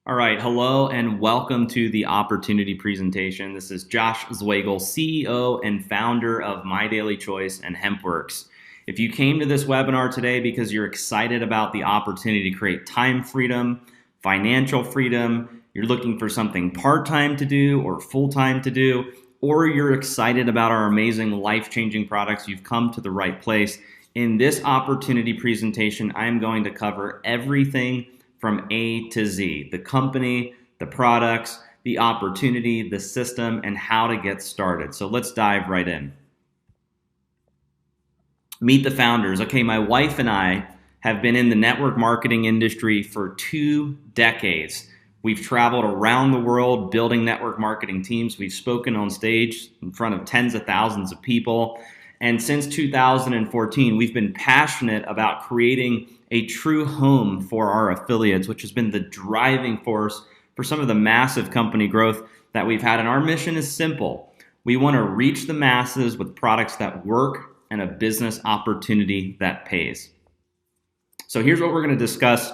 All right, hello and welcome to the opportunity presentation. This is Josh Zwagel, CEO and founder of My Daily Choice and HempWorks. If you came to this webinar today because you're excited about the opportunity to create time freedom, financial freedom, you're looking for something part-time to do or full-time to do, or you're excited about our amazing life-changing products, you've come to the right place. In this opportunity presentation, I'm going to cover everything from A to Z, the company, the products, the opportunity, the system, and how to get started. So let's dive right in. Meet the founders. Okay, my wife and I have been in the network marketing industry for 2 decades. We've traveled around the world building network marketing teams. We've spoken on stage in front of tens of thousands of people. And since 2014, we've been passionate about creating a true home for our affiliates, which has been the driving force for some of the massive company growth that we've had. And our mission is simple. We want to reach the masses with products that work and a business opportunity that pays. So here's what we're going to discuss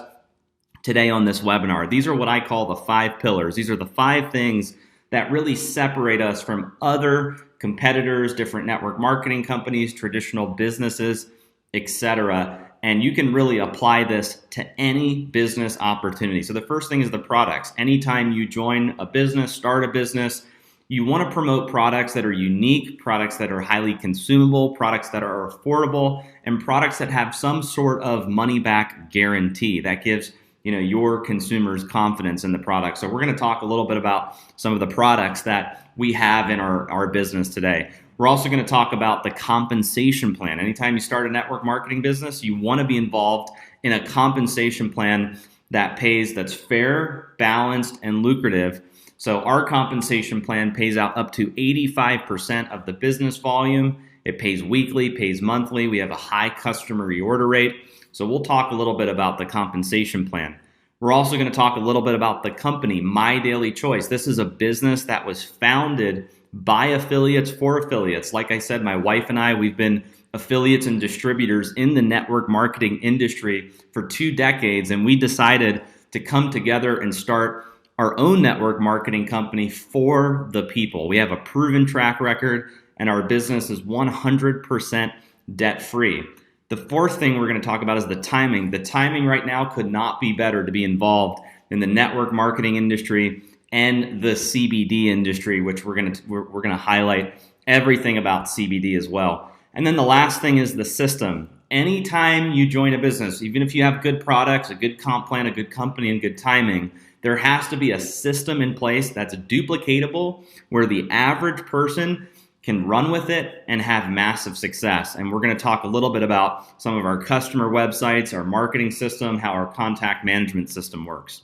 today on this webinar. These are what I call the 5 pillars. These are the 5 things that really separate us from other competitors, different network marketing companies, traditional businesses, etc. And you can really apply this to any business opportunity. So the first thing is the products. Anytime you join a business, start a business, you want to promote products that are unique, products that are highly consumable, products that are affordable, and products that have some sort of money-back guarantee that gives your consumers confidence in the product. So we're going to talk a little bit about some of the products that we have in our business today. We're also going to talk about the compensation plan. Anytime you start a network marketing business, you want to be involved in a compensation plan that pays, that's fair, balanced, and lucrative. So our compensation plan pays out up to 85% of the business volume. It pays weekly, pays monthly. We have a high customer reorder rate. So we'll talk a little bit about the compensation plan. We're also going to talk a little bit about the company, My Daily Choice. This is a business that was founded by affiliates for affiliates. Like I said, my wife and I, we've been affiliates and distributors in the network marketing industry for 2 decades, and we decided to come together and start our own network marketing company for the people. We have a proven track record, and our business is 100% debt-free. The 4th thing we're going to talk about is the timing. The timing right now could not be better to be involved in the network marketing industry and the CBD industry, which we're going to highlight everything about CBD as well. And then the last thing is the system. Anytime you join a business, even if you have good products, a good comp plan, a good company, and good timing, there has to be a system in place that's duplicatable where the average person can run with it and have massive success. And we're going to talk a little bit about some of our customer websites, our marketing system, how our contact management system works.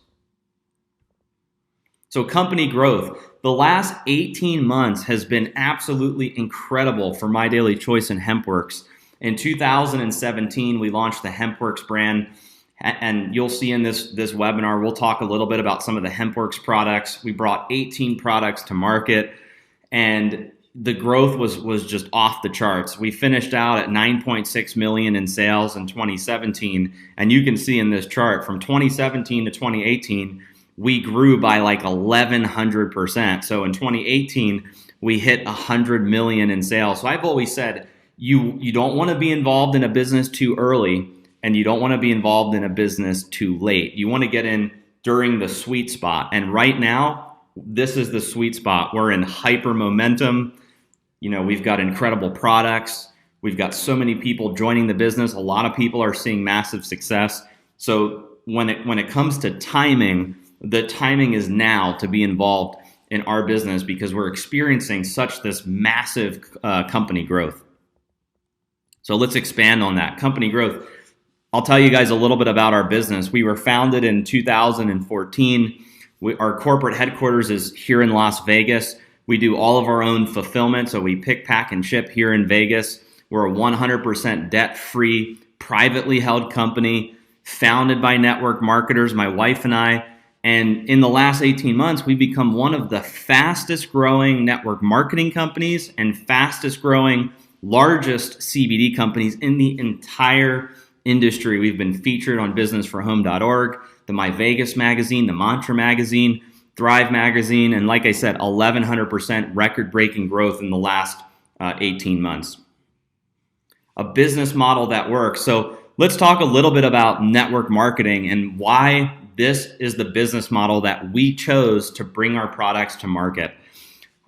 So company growth. The last 18 months has been absolutely incredible for My Daily Choice and HempWorks. In 2017, we launched the HempWorks brand, and you'll see in this webinar, we'll talk a little bit about some of the HempWorks products. We brought 18 products to market, and the growth was just off the charts. We finished out at 9.6 million in sales in 2017, and you can see in this chart from 2017 to 2018, we grew by like 1,100%. So in 2018, we hit 100 million in sales. So I've always said, you don't want to be involved in a business too early, and you don't want to be involved in a business too late. You want to get in during the sweet spot. And right now, this is the sweet spot. We're in hyper momentum. We've got incredible products. We've got so many people joining the business. A lot of people are seeing massive success. So when it comes to timing, the timing is now to be involved in our business because we're experiencing such this massive company growth. So let's expand on that. Company growth. I'll tell you guys a little bit about our business. We were founded in 2014. Our corporate headquarters is here in Las Vegas. We do all of our own fulfillment, so we pick, pack, and ship here in Vegas. We're a 100% debt-free, privately held company, founded by network marketers, my wife and I. And in the last 18 months, we've become one of the fastest growing network marketing companies and fastest growing, largest CBD companies in the entire industry. We've been featured on businessforhome.org, the My Vegas magazine, the Mantra magazine, Thrive magazine, and like I said, 1,100% record-breaking growth in the last 18 months. A business model that works. So let's talk a little bit about network marketing and why this is the business model that we chose to bring our products to market.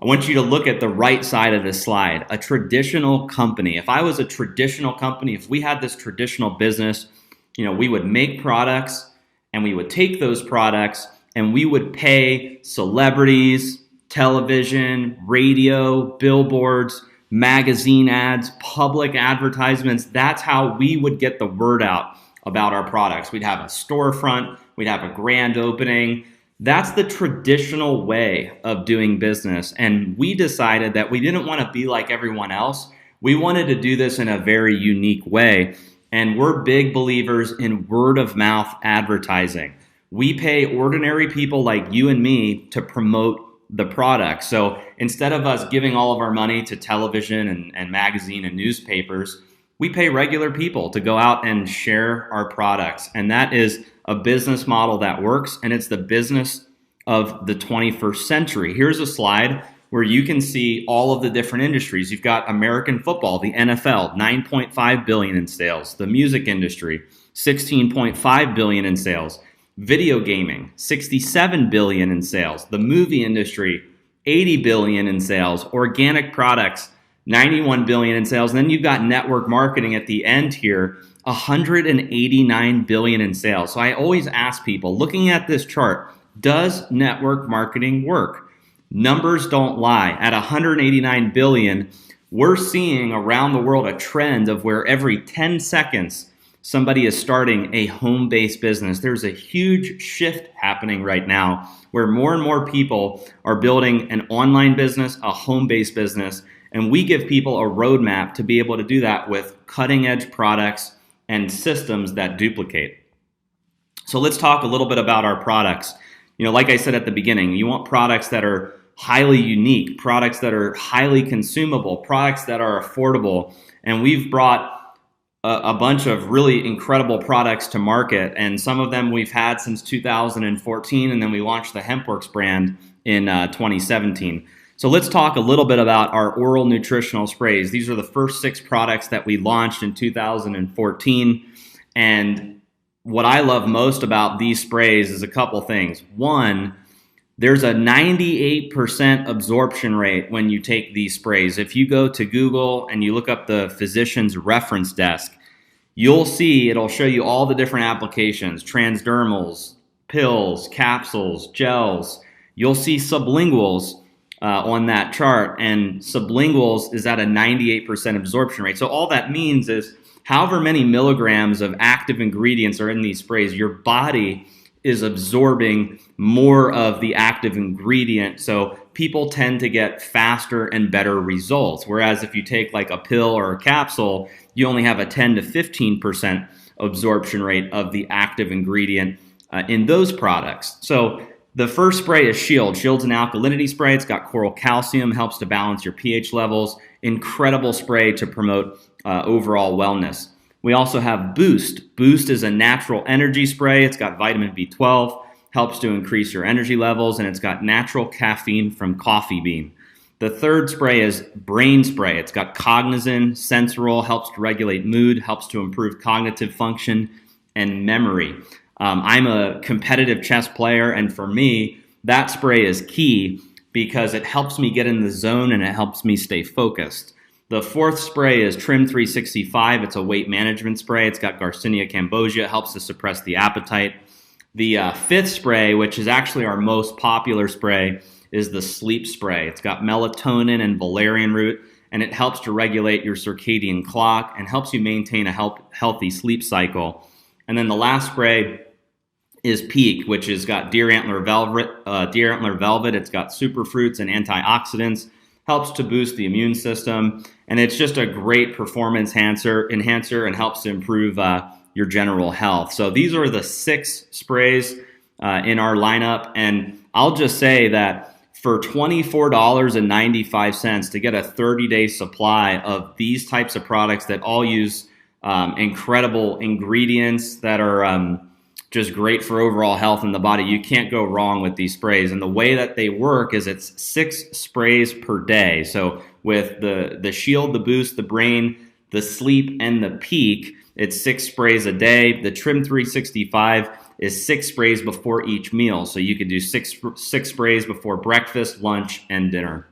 I want you to look at the right side of this slide. A traditional company. If I was a traditional company, if we had this traditional business, we would make products and we would take those products and we would pay celebrities, television, radio, billboards, magazine ads, public advertisements. That's how we would get the word out about our products. We'd have a storefront, we'd have a grand opening. That's the traditional way of doing business. And we decided that we didn't want to be like everyone else. We wanted to do this in a very unique way. And we're big believers in word of mouth advertising. We pay ordinary people like you and me to promote the product. So instead of us giving all of our money to television and magazine and newspapers, we pay regular people to go out and share our products. And that is a business model that works, and it's the business of the 21st century. Here's a slide where you can see all of the different industries. You've got American football, the NFL, $9.5 billion in sales. The music industry, $16.5 billion in sales. Video gaming, $67 billion in sales. The movie industry, $80 billion in sales. Organic products, $91 billion in sales. And then you've got network marketing at the end here, $189 billion in sales. So I always ask people, looking at this chart, does network marketing work? Numbers don't lie. At $189 billion, we're seeing around the world a trend of where every 10 seconds, somebody is starting a home-based business. There's a huge shift happening right now where more and more people are building an online business, a home-based business, and we give people a roadmap to be able to do that with cutting-edge products and systems that duplicate. So let's talk a little bit about our products. Like I said at the beginning, you want products that are highly unique, products that are highly consumable, products that are affordable, and we've brought a bunch of really incredible products to market, and some of them we've had since 2014, and then we launched the HempWorks brand in 2017. So let's talk a little bit about our oral nutritional sprays. These are the first 6 products that we launched in 2014, and what I love most about these sprays is a couple things. One, there's a 98% absorption rate when you take these sprays. If you go to Google and you look up the physician's reference desk, you'll see it'll show you all the different applications, transdermals, pills, capsules, gels. You'll see sublinguals on that chart, and sublinguals is at a 98% absorption rate. So all that means is however many milligrams of active ingredients are in these sprays, your body is absorbing more of the active ingredient. So people tend to get faster and better results. Whereas if you take like a pill or a capsule, you only have a 10 to 15% absorption rate of the active ingredient in those products. So the first spray is Shield. Shield's an alkalinity spray. It's got coral calcium, helps to balance your pH levels. Incredible spray to promote overall wellness. We also have Boost. Boost is a natural energy spray. It's got vitamin B12, helps to increase your energy levels, and it's got natural caffeine from coffee bean. The third spray is Brain Spray. It's got Cognizin, Sensoril, helps to regulate mood, helps to improve cognitive function and memory. I'm a competitive chess player, and for me, that spray is key because it helps me get in the zone and it helps me stay focused. The fourth spray is Trim 365. It's a weight management spray. It's got Garcinia cambogia. It helps to suppress the appetite. The fifth spray, which is actually our most popular spray, is the Sleep Spray. It's got melatonin and valerian root, and it helps to regulate your circadian clock and helps you maintain a healthy sleep cycle. And then the last spray is Peak, which has got deer antler velvet. It's got superfruits and antioxidants, helps to boost the immune system, and it's just a great performance enhancer and helps to improve your general health. So these are the 6 sprays in our lineup, and I'll just say that for $24.95 to get a 30-day supply of these types of products that all use incredible ingredients that are just great for overall health in the body. You can't go wrong with these sprays. And the way that they work is it's 6 sprays per day. So with the shield, the boost, the brain, the sleep, and the peak, it's 6 sprays a day. The Trim 365 is 6 sprays before each meal. So you could do six sprays before breakfast, lunch, and dinner.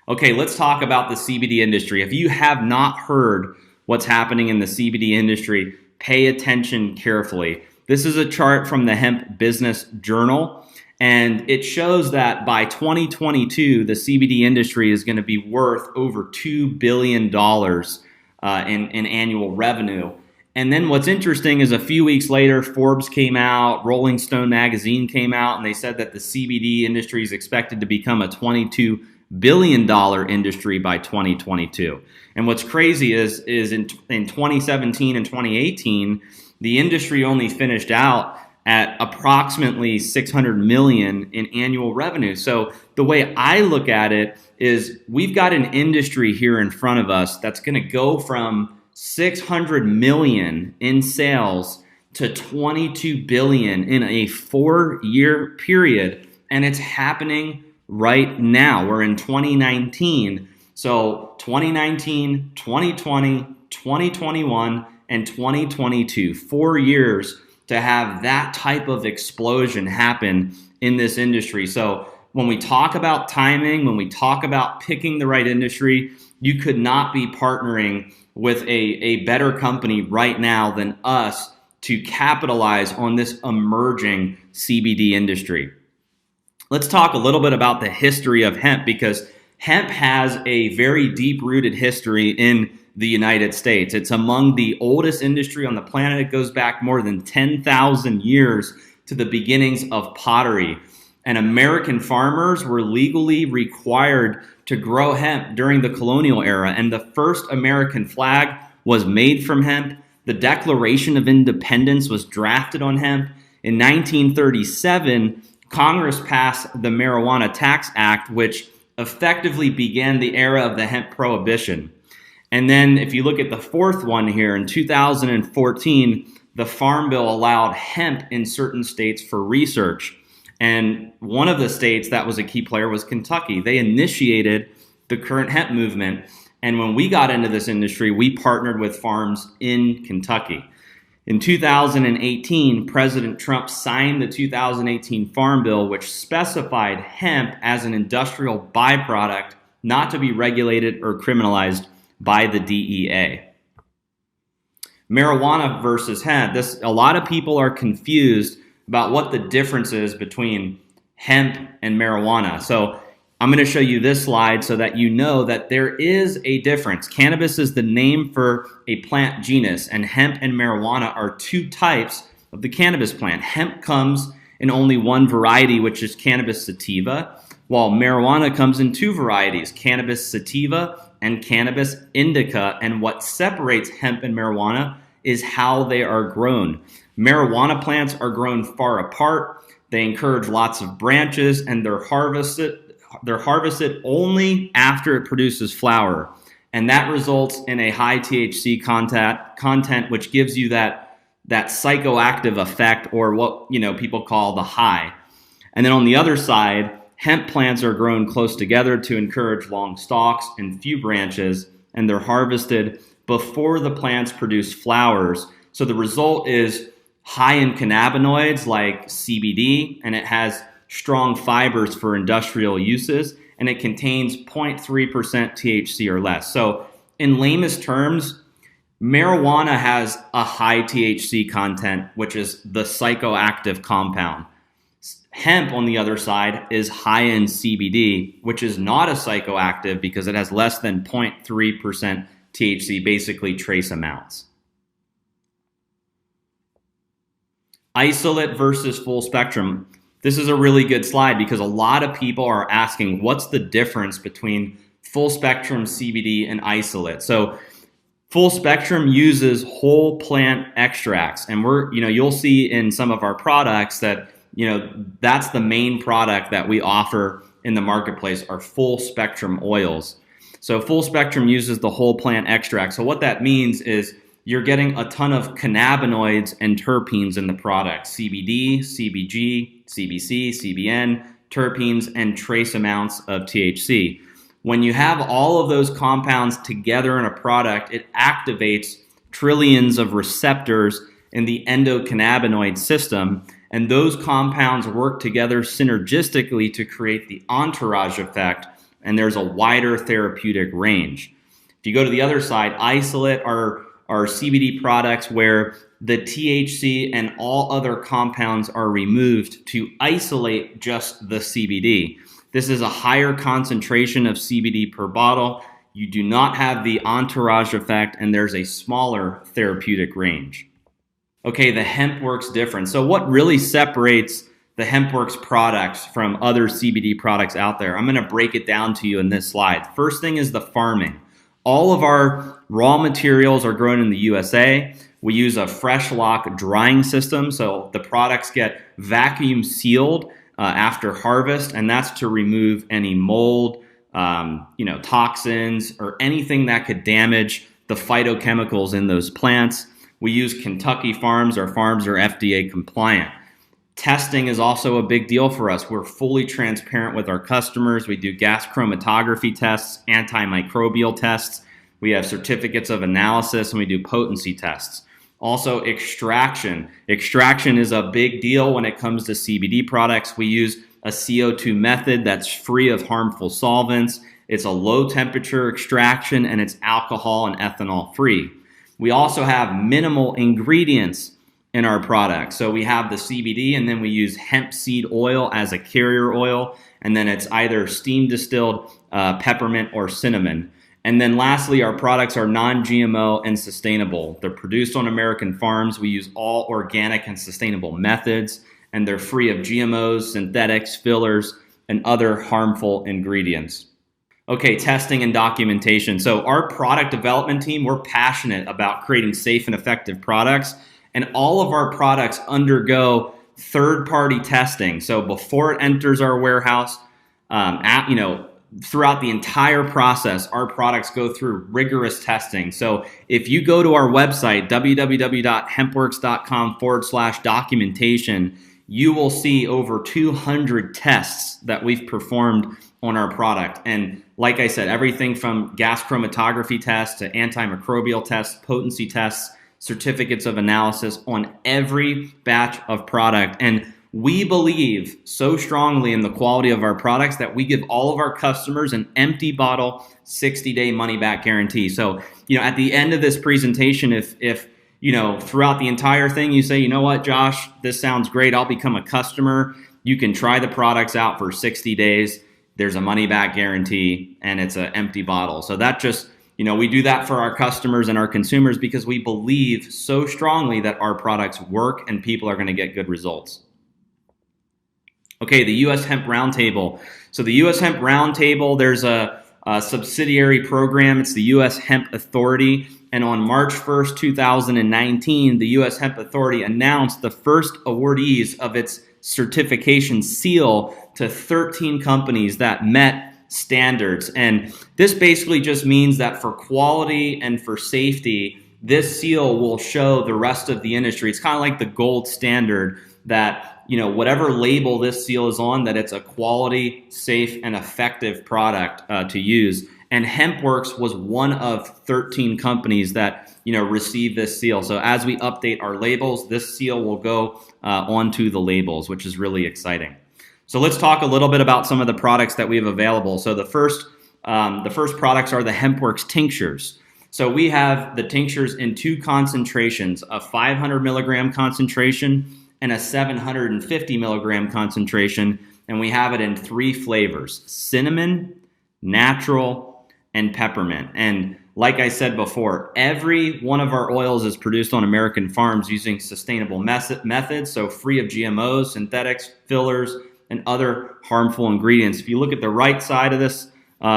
Okay, let's talk about the CBD industry. If you have not heard what's happening in the CBD industry, pay attention carefully. This is a chart from the Hemp Business Journal, and it shows that by 2022, the CBD industry is going to be worth over $2 billion in annual revenue. And then what's interesting is a few weeks later, Forbes came out, Rolling Stone magazine came out, and they said that the CBD industry is expected to become a $22 billion industry by 2022. And what's crazy is in 2017 and 2018, the industry only finished out at approximately $600 million in annual revenue. So the way I look at it is we've got an industry here in front of us that's going to go from $600 million in sales to $22 billion in a 4-year period, and it's happening right now. We're in 2019. So 2019, 2020, 2021, and 2022, 4 years to have that type of explosion happen in this industry. So when we talk about timing, when we talk about picking the right industry, you could not be partnering with a better company right now than us to capitalize on this emerging CBD industry. Let's talk a little bit about the history of hemp, because hemp has a very deep-rooted history in the United States. It's among the oldest industry on the planet. It goes back more than 10,000 years to the beginnings of pottery. And American farmers were legally required to grow hemp during the colonial era. And the first American flag was made from hemp. The Declaration of Independence was drafted on hemp. In 1937, Congress passed the Marijuana Tax Act, which effectively began the era of the hemp prohibition. And then if you look at the fourth one here, in 2014, the Farm Bill allowed hemp in certain states for research. And one of the states that was a key player was Kentucky. They initiated the current hemp movement. And when we got into this industry, we partnered with farms in Kentucky. In 2018, President Trump signed the 2018 Farm Bill, which specified hemp as an industrial byproduct not to be regulated or criminalized by the DEA. Marijuana versus hemp. A lot of people are confused about what the difference is between hemp and marijuana. So I'm going to show you this slide so that you know that there is a difference. Cannabis is the name for a plant genus, and hemp and marijuana are 2 types of the cannabis plant. Hemp comes in only one variety, which is cannabis sativa, while marijuana comes in 2 varieties, cannabis sativa and cannabis indica. And what separates hemp and marijuana is how they are grown. Marijuana plants are grown far apart. They encourage lots of branches, and they're harvested only after it produces flower. And that results in a high THC content, which gives you that psychoactive effect, or what people call the high. And then on the other side, hemp plants are grown close together to encourage long stalks and few branches, and they're harvested before the plants produce flowers. So the result is high in cannabinoids like CBD, and it has strong fibers for industrial uses, and it contains 0.3% THC or less. So in lamest terms, marijuana has a high THC content, which is the psychoactive compound. Hemp, on the other side, is high in CBD, which is not a psychoactive because it has less than 0.3% THC, basically trace amounts. Isolate versus full spectrum. This is a really good slide because a lot of people are asking, what's the difference between full spectrum CBD and isolate? So full spectrum uses whole plant extracts, and you'll see in some of our products that that's the main product that we offer in the marketplace, are full spectrum oils. So full spectrum uses the whole plant extract. So what that means is you're getting a ton of cannabinoids and terpenes in the product: CBD, CBG, CBC, CBN, terpenes, and trace amounts of THC. When you have all of those compounds together in a product, it activates trillions of receptors in the endocannabinoid system, and those compounds work together synergistically to create the entourage effect, and there's a wider therapeutic range. If you go to the other side, isolate are CBD products where the THC and all other compounds are removed to isolate just the CBD. This is a higher concentration of CBD per bottle. You do not have the entourage effect, and there's a smaller therapeutic range. Okay, the HempWorks difference. So what really separates the HempWorks products from other CBD products out there? I'm going to break it down to you in this slide. First thing is the farming. All of our raw materials are grown in the USA. We use a fresh lock drying system, so the products get vacuum sealed after harvest, and that's to remove any mold, toxins, or anything that could damage the phytochemicals in those plants. We use Kentucky farms. Our farms are FDA compliant. Testing is also a big deal for us. We're fully transparent with our customers. We do gas chromatography tests, antimicrobial tests. We have certificates of analysis, and we do potency tests. Also, extraction. Extraction is a big deal when it comes to CBD products. We use a CO2 method that's free of harmful solvents. It's a low temperature extraction, and it's alcohol and ethanol free. We also have minimal ingredients in our products. So we have the CBD, and then we use hemp seed oil as a carrier oil, and then it's either steam distilled peppermint or cinnamon. And then lastly, our products are non-GMO and sustainable. They're produced on American farms. We use all organic and sustainable methods, and they're free of GMOs, synthetics, fillers, and other harmful ingredients. Okay, testing and documentation. So our product development team, we're passionate about creating safe and effective products, and all of our products undergo third-party testing. So before it enters our warehouse, throughout the entire process, our products go through rigorous testing. So if you go to our website, www.hempworks.com/documentation, you will see over 200 tests that we've performed on our product. And like I said, everything from gas chromatography tests to antimicrobial tests, potency tests, certificates of analysis on every batch of product. And we believe so strongly in the quality of our products that we give all of our customers an empty bottle 60-day money-back guarantee. So, at the end of this presentation, if throughout the entire thing you say, you know what, Josh, this sounds great, I'll become a customer, you can try the products out for 60 days. There's a money-back guarantee, and it's an empty bottle. So that just, we do that for our customers and our consumers because we believe so strongly that our products work and people are going to get good results. Okay, the U.S. Hemp Roundtable. So the U.S. Hemp Roundtable, there's a subsidiary program. It's the U.S. Hemp Authority. And on March 1st, 2019, the U.S. Hemp Authority announced the first awardees of its certification seal to 13 companies that met standards. And this basically just means that for quality and for safety, this seal will show the rest of the industry. It's kind of like the gold standard that, whatever label this seal is on, that it's a quality, safe, and effective product to use. And HempWorks was one of 13 companies that, received this seal. So as we update our labels, this seal will go onto the labels, which is really exciting. So let's talk a little bit about some of the products that we have available. So the first products are the HempWorks tinctures. So we have the tinctures in two concentrations, a 500 milligram concentration and a 750 milligram concentration, and we have it in three flavors: cinnamon, natural, and peppermint. And like I said before, every one of our oils is produced on American farms using sustainable methods, so free of GMOs, synthetics, fillers, and other harmful ingredients. If you look at the right side of this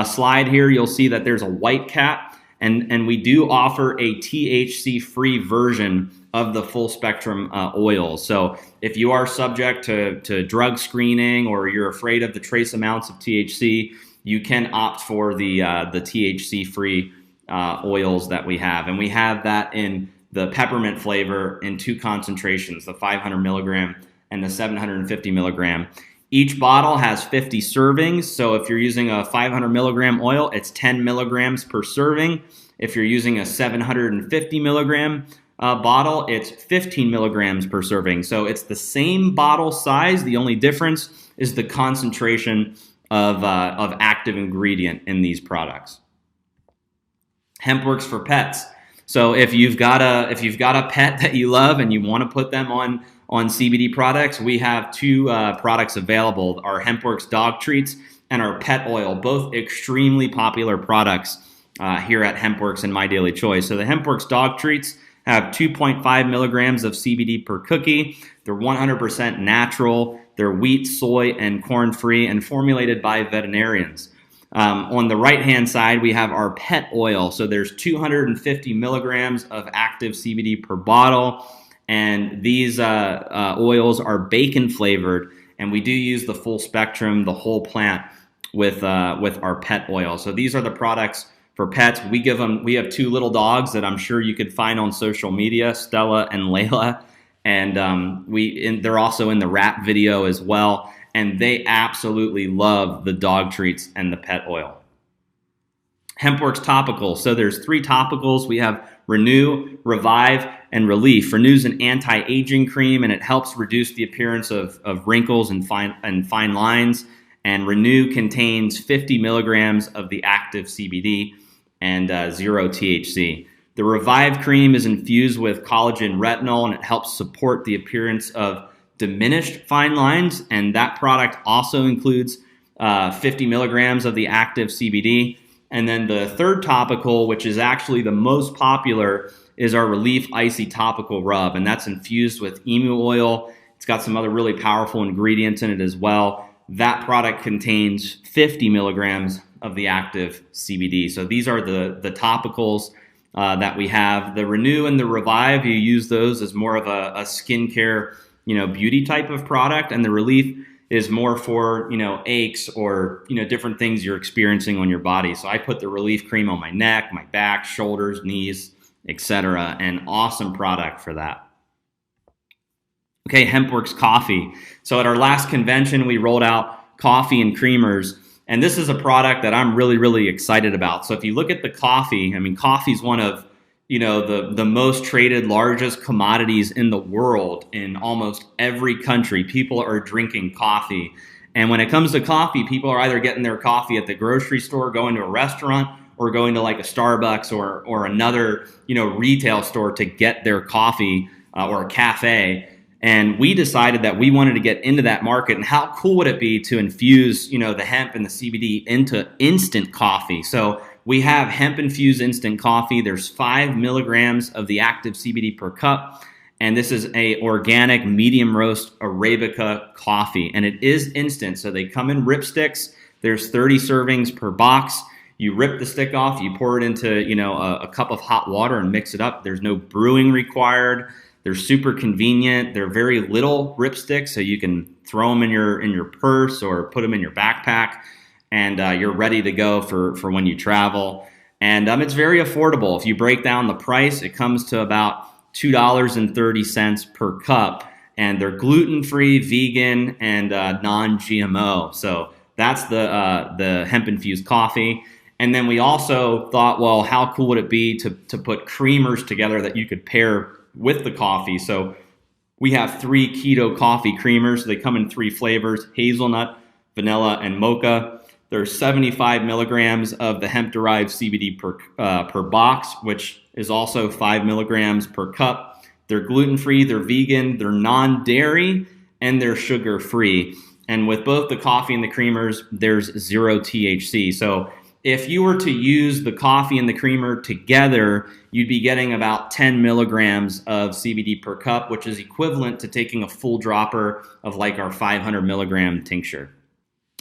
slide here, you'll see that there's a white cap, and we do offer a THC-free version of the full spectrum oils. So if you are subject to drug screening or you're afraid of the trace amounts of THC, you can opt for the THC-free oils that we have. And we have that in the peppermint flavor in 2 concentrations, the 500 milligram and the 750 milligram. Each bottle has 50 servings. So if you're using a 500 milligram oil, it's 10 milligrams per serving. If you're using a 750 milligram bottle, it's 15 milligrams per serving. So it's the same bottle size. The only difference is the concentration of active ingredient in these products. Hemp works for pets. So if you've got a pet that you love and you want to put them on CBD products, we have 2 products available: our HempWorks dog treats and our pet oil, both extremely popular products here at HempWorks and My Daily Choice. So the HempWorks dog treats have 2.5 milligrams of CBD per cookie. They're 100% natural. They're wheat, soy, and corn-free and formulated by veterinarians. On the right-hand side, we have our pet oil. So there's 250 milligrams of active CBD per bottle. And these oils are bacon flavored. And we do use the full spectrum, the whole plant with our pet oil. So these are the products for pets. We have 2 little dogs that I'm sure you could find on social media, Stella and Layla. And they're also in the rap video as well. And they absolutely love the dog treats and the pet oil. HempWorks topicals. So there's 3 topicals. We have Renew, Revive, and Relief. Renew is an anti-aging cream, and it helps reduce the appearance of wrinkles and fine lines. And Renew contains 50 milligrams of the active CBD and 0 THC. The Revive cream is infused with collagen retinol, and it helps support the appearance of diminished fine lines, and that product also includes 50 milligrams of the active CBD. And then the third topical, which is actually the most popular, is our Relief Icy Topical Rub, and that's infused with emu oil. It's got some other really powerful ingredients in it as well. That product contains 50 milligrams of the active CBD. So these are the topicals that we have. The Renew and the Revive, you use those as more of a skincare, beauty type of product, and the Relief is more for, aches or, different things you're experiencing on your body. So I put the Relief cream on my neck, my back, shoulders, knees, etc. An awesome product for that. Okay, HempWorks coffee. So at our last convention, we rolled out coffee and creamers, and this is a product that I'm really, really excited about. So if you look at the coffee, coffee is one of the most traded, largest commodities in the world. In almost every country, people are drinking coffee. And when it comes to coffee, people are either getting their coffee at the grocery store, going to a restaurant, or going to like a Starbucks or another, retail store to get their coffee or a cafe. And we decided that we wanted to get into that market. And how cool would it be to infuse, the hemp and the CBD into instant coffee? So we have hemp-infused instant coffee. There's 5 milligrams of the active CBD per cup, and this is a organic medium roast Arabica coffee, and it is instant. So they come in ripsticks. There's 30 servings per box. You rip the stick off. You pour it into a cup of hot water and mix it up. There's no brewing required. They're super convenient. They're very little ripsticks, so you can throw them in your purse or put them in your backpack. And you're ready to go for when you travel. And it's very affordable. If you break down the price, it comes to about $2.30 per cup. And they're gluten-free, vegan, and non-GMO. So that's the hemp-infused coffee. And then we also thought, well, how cool would it be to put creamers together that you could pair with the coffee? So we have 3 keto coffee creamers. They come in 3 flavors: hazelnut, vanilla, and mocha. There's 75 milligrams of the hemp-derived CBD per box, which is also 5 milligrams per cup. They're gluten-free, they're vegan, they're non-dairy, and they're sugar-free. And with both the coffee and the creamers, there's 0 THC. So if you were to use the coffee and the creamer together, you'd be getting about 10 milligrams of CBD per cup, which is equivalent to taking a full dropper of like our 500 milligram tincture.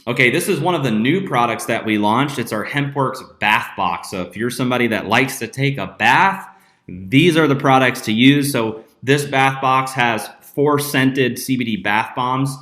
Okay, this is one of the new products that we launched. It's our HempWorks Bath Box. So if you're somebody that likes to take a bath, these are the products to use. So this bath box has 4 scented CBD bath bombs,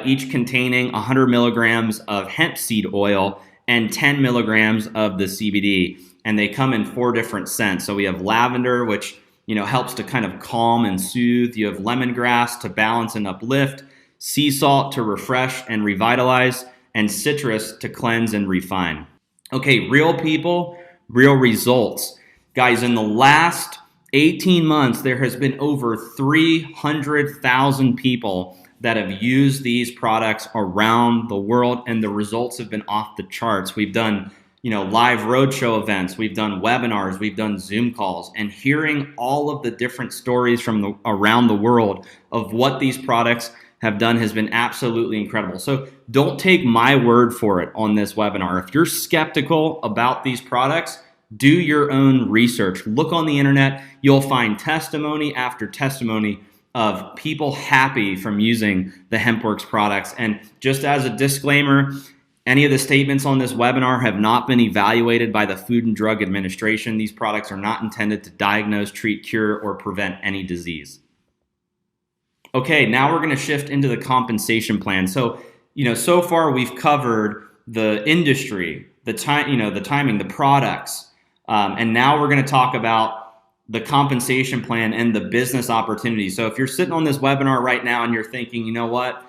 each containing 100 milligrams of hemp seed oil and 10 milligrams of the CBD. And they come in 4 different scents. So we have lavender, which helps to kind of calm and soothe. You have lemongrass to balance and uplift, sea salt to refresh and revitalize, and citrus to cleanse and refine. Okay, real people, real results. Guys, in the last 18 months, there has been over 300,000 people that have used these products around the world, and the results have been off the charts. We've done, live roadshow events, we've done webinars, we've done Zoom calls, and hearing all of the different stories from around the world of what these products have done has been absolutely incredible. So don't take my word for it on this webinar. If you're skeptical about these products, do your own research. Look on the internet. You'll find testimony after testimony of people happy from using the HempWorks products. And just as a disclaimer, any of the statements on this webinar have not been evaluated by the Food and Drug Administration. These products are not intended to diagnose, treat, cure, or prevent any disease. Okay, now we're going to shift into the compensation plan. So, so far we've covered the industry, the timing, the products, and now we're going to talk about the compensation plan and the business opportunity. So if you're sitting on this webinar right now and you're thinking, you know what,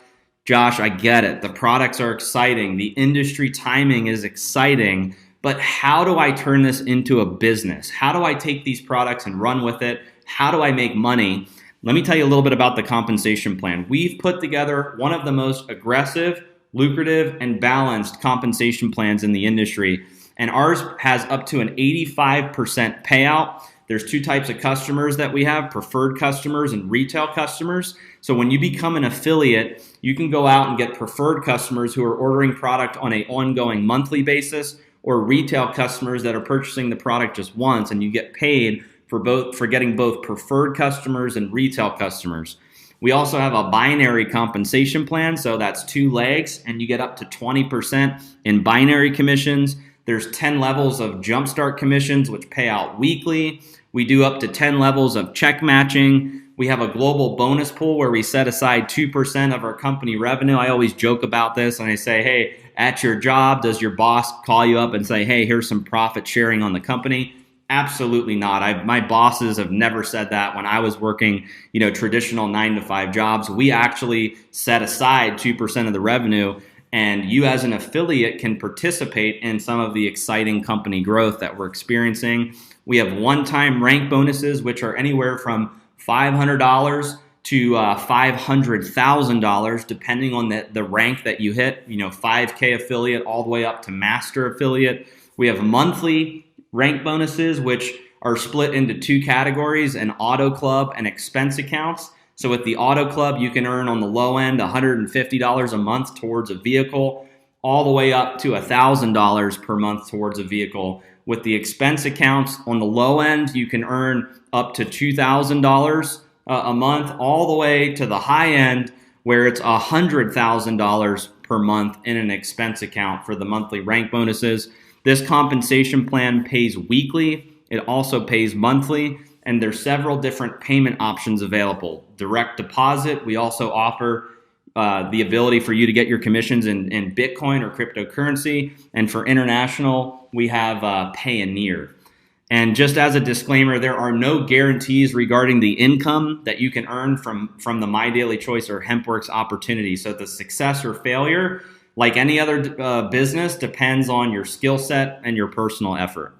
Josh, I get it. The products are exciting. The industry timing is exciting, but how do I turn this into a business? How do I take these products and run with it? How do I make money? Let me tell you a little bit about the compensation plan. We've put together one of the most aggressive, lucrative, and balanced compensation plans in the industry, and ours has up to an 85% payout. There's two types of customers that we have, preferred customers and retail customers. So when you become an affiliate, you can go out and get preferred customers who are ordering product on an ongoing monthly basis, or retail customers that are purchasing the product just once, and you get paid for getting both preferred customers and retail customers. We also have a binary compensation plan, so that's 2 legs, and you get up to 20% in binary commissions. There's 10 levels of jumpstart commissions, which pay out weekly. We do up to 10 levels of check matching. We have a global bonus pool where we set aside 2% of our company revenue. I always joke about this, and I say, hey, at your job, does your boss call you up and say, hey, here's some profit sharing on the company? Absolutely not. My bosses have never said that. When I was working, traditional 9-to-5 jobs, we actually set aside 2% of the revenue, and you as an affiliate can participate in some of the exciting company growth that we're experiencing. We have one-time rank bonuses, which are anywhere from $500 to $500,000, depending on the rank that you hit. 5K affiliate all the way up to master affiliate. We have monthly rank bonuses, which are split into 2 categories, an auto club and expense accounts. So with the auto club, you can earn on the low end $150 a month towards a vehicle, all the way up to $1,000 per month towards a vehicle. With the expense accounts on the low end, you can earn up to $2,000 a month, all the way to the high end where it's $100,000 per month in an expense account for the monthly rank bonuses. This compensation plan pays weekly. It also pays monthly, and there's several different payment options available. Direct deposit. We also offer the ability for you to get your commissions in Bitcoin or cryptocurrency. And for international, we have Payoneer. And just as a disclaimer, there are no guarantees regarding the income that you can earn from the My Daily Choice or HempWorks opportunity. So the success or failure, like any other business, depends on your skill set and your personal effort.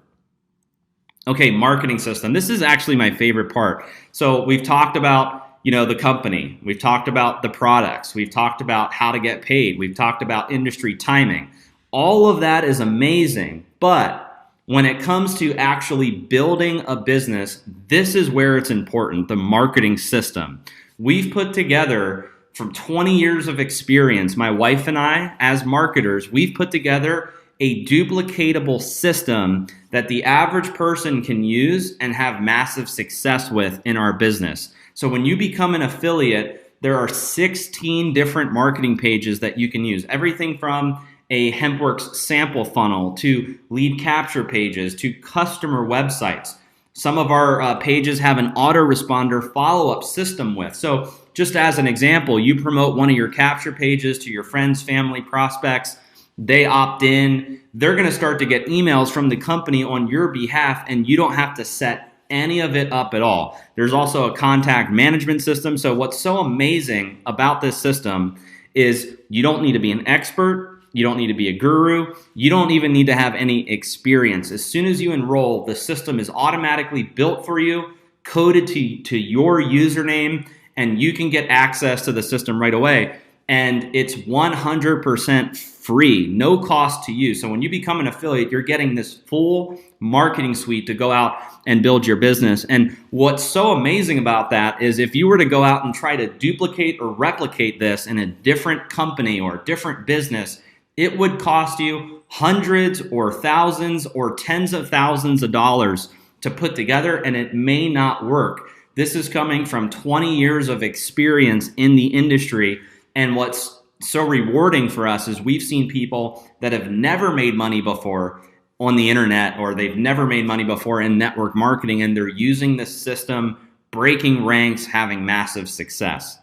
Okay, marketing system. This is actually my favorite part. So we've talked about, the company. We've talked about the products. We've talked about how to get paid. We've talked about industry timing. All of that is amazing, but when it comes to actually building a business, this is where it's important, the marketing system. We've put together, from 20 years of experience, my wife and I, as marketers, we've put together a duplicatable system that the average person can use and have massive success with in our business. So when you become an affiliate, there are 16 different marketing pages that you can use. Everything from a HempWorks sample funnel to lead capture pages to customer websites. Some of our pages have an autoresponder follow-up system with. So just as an example, you promote one of your capture pages to your friends, family, prospects. They opt in. They're going to start to get emails from the company on your behalf, and you don't have to set any of it up at all. There's also a contact management system. So what's so amazing about this system is you don't need to be an expert. You don't need to be a guru. You don't even need to have any experience. As soon as you enroll, the system is automatically built for you, coded to your username, and you can get access to the system right away. And it's 100% free, no cost to you. So when you become an affiliate, you're getting this full marketing suite to go out and build your business. And what's so amazing about that is if you were to go out and try to duplicate or replicate this in a different company or different business, it would cost you hundreds or thousands or tens of thousands of dollars to put together, and it may not work. This is coming from 20 years of experience in the industry. And what's so rewarding for us is we've seen people that have never made money before on the internet, or they've never made money before in network marketing, and they're using this system, breaking ranks, having massive success.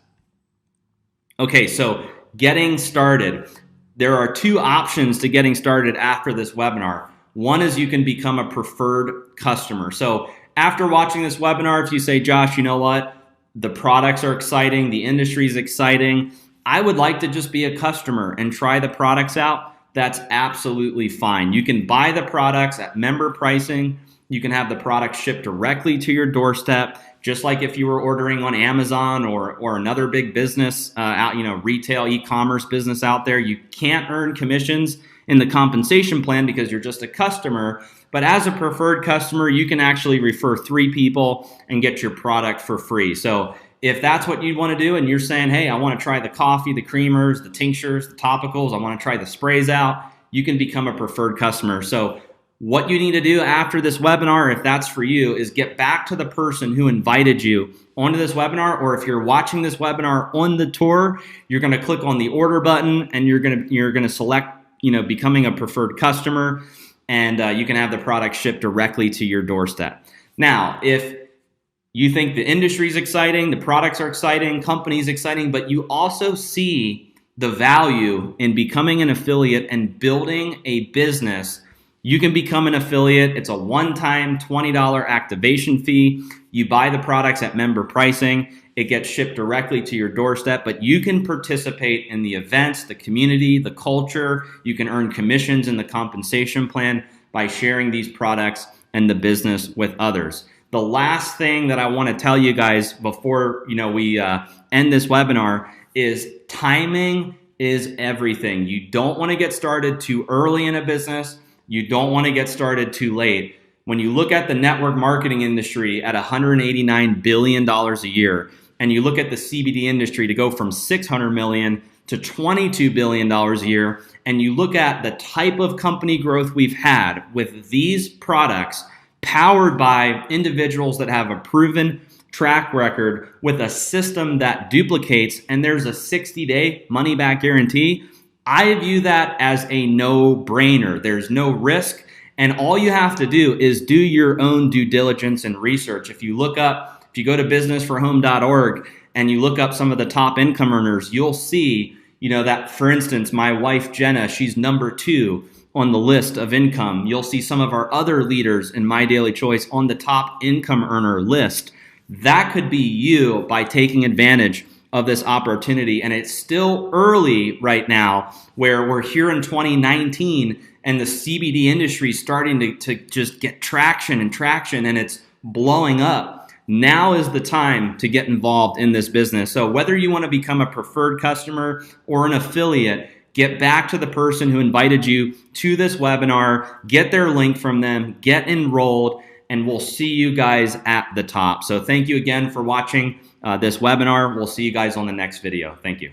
Okay, so getting started. There are two options to getting started after this webinar. One is you can become a preferred customer. So after watching this webinar, if you say, Josh, you know what? The products are exciting, the industry is exciting, I would like to just be a customer and try the products out, that's absolutely fine. You can buy the products at member pricing. You can have the product shipped directly to your doorstep, just like if you were ordering on Amazon or another big business out, retail e-commerce business out there. You can't earn commissions in the compensation plan because you're just a customer. But as a preferred customer, you can actually refer 3 people and get your product for free. So if that's what you want to do and you're saying, hey, I want to try the coffee, the creamers, the tinctures, the topicals, I want to try the sprays out, you can become a preferred customer. So what you need to do after this webinar, if that's for you, is get back to the person who invited you onto this webinar, or if you're watching this webinar on the tour, you're going to click on the order button and you're going to select, becoming a preferred customer, and you can have the product shipped directly to your doorstep. Now, if you think the industry is exciting, the products are exciting, companies exciting, but you also see the value in becoming an affiliate and building a business, you can become an affiliate. It's a one-time $20 activation fee. You buy the products at member pricing. It gets shipped directly to your doorstep, but you can participate in the events, the community, the culture. You can earn commissions in the compensation plan by sharing these products and the business with others. The last thing that I want to tell you guys before we end this webinar is timing is everything. You don't want to get started too early in a business. You don't want to get started too late. When you look at the network marketing industry at $189 billion a year, and you look at the CBD industry to go from $600 million to $22 billion a year, and you look at the type of company growth we've had with these products, powered by individuals that have a proven track record with a system that duplicates, and there's a 60-day money-back guarantee, I view that as a no-brainer. There's no risk, and all you have to do is do your own due diligence and research. If you go to businessforhome.org and you look up some of the top income earners, you'll see, that, for instance, my wife, Jenna, she's number 2 on the list of income. You'll see some of our other leaders in My Daily Choice on the top income earner list. That could be you by taking advantage of this opportunity. And it's still early right now, where we're here in 2019 and the CBD industry is starting to just get traction, and it's blowing up. Now is the time to get involved in this business. So whether you want to become a preferred customer or an affiliate, get back to the person who invited you to this webinar, get their link from them, get enrolled, and we'll see you guys at the top. So thank you again for watching this webinar. We'll see you guys on the next video. Thank you.